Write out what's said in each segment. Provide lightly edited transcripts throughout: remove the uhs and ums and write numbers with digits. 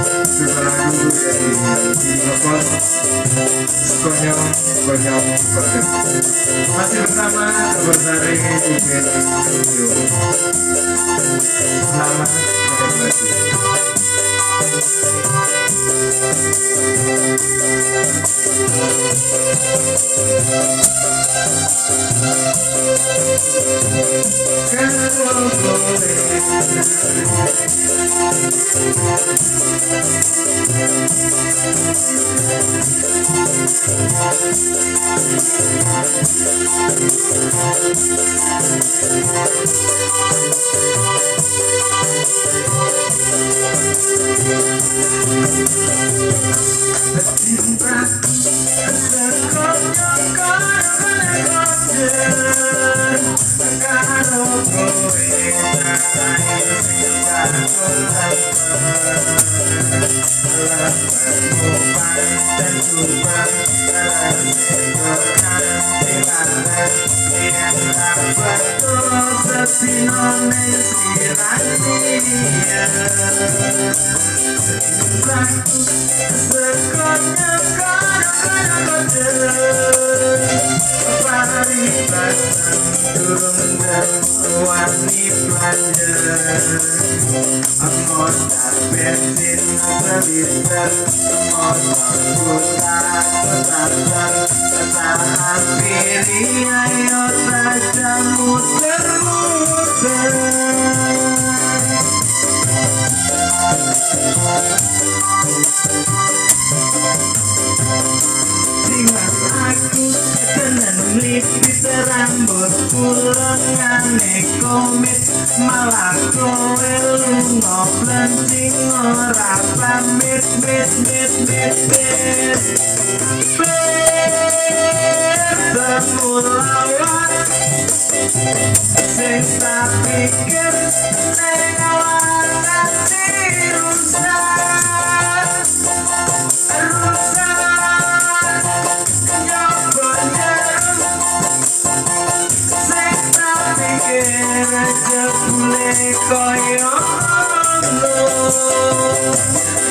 Terbaru dari telepon Konyol Konyol Konyol. Masih bersama Kabar Sari Ubed Studio. Selamat menikmati. Kalau boleh cinta karo kowe wani belanja anggota bensin berliter motor putar putar tetap pilih ayo saja muter-muter ingat aku tenan lipis rambut kulengane komit malah kowe lunga blencing ora pamit semulawat sing tak pikir ning awake rusak koyo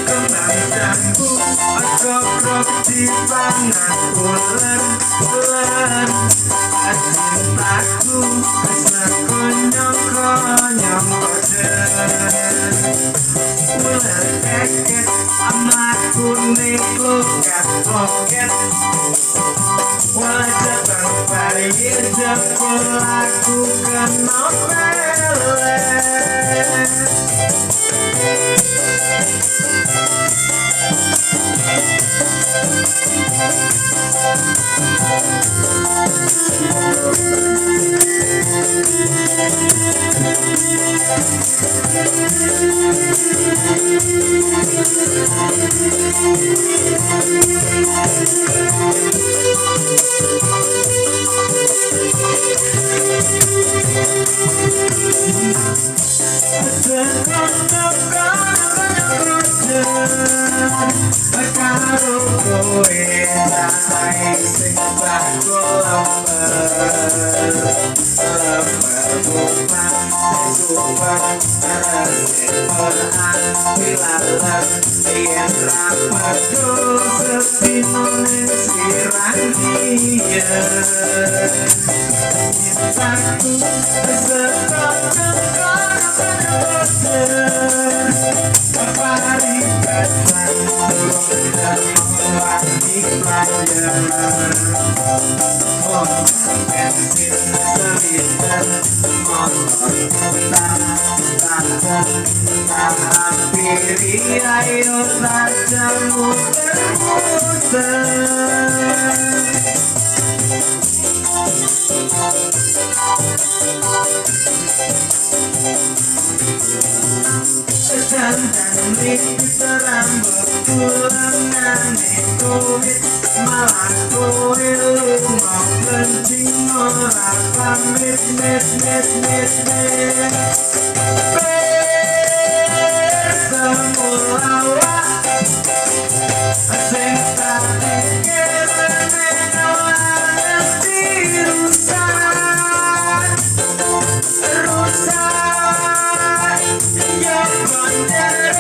kembang jambu ojo-ojo dipangan ulen cintaku wis konyong-konyong boden ulen keket amaku ning loket wajah bang bayi jempol aku kena karo kowe tak sing ayo saja muter-muter dandan lipis rambut kulengane kowe malah kowe lunga blencing ora pamit semulawat sing tak pikir ning awake rusak ya banyak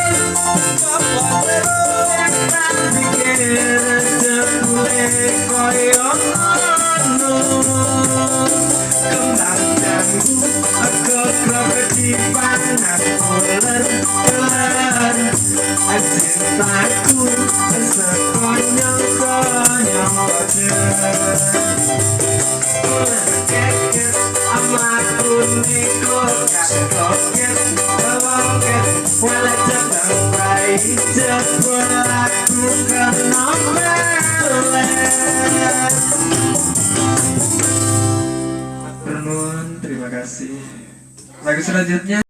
Keket amaku niku kaget loket wala jabang bayi jebul aku kena melet. Terima kasih. Lagu selanjutnya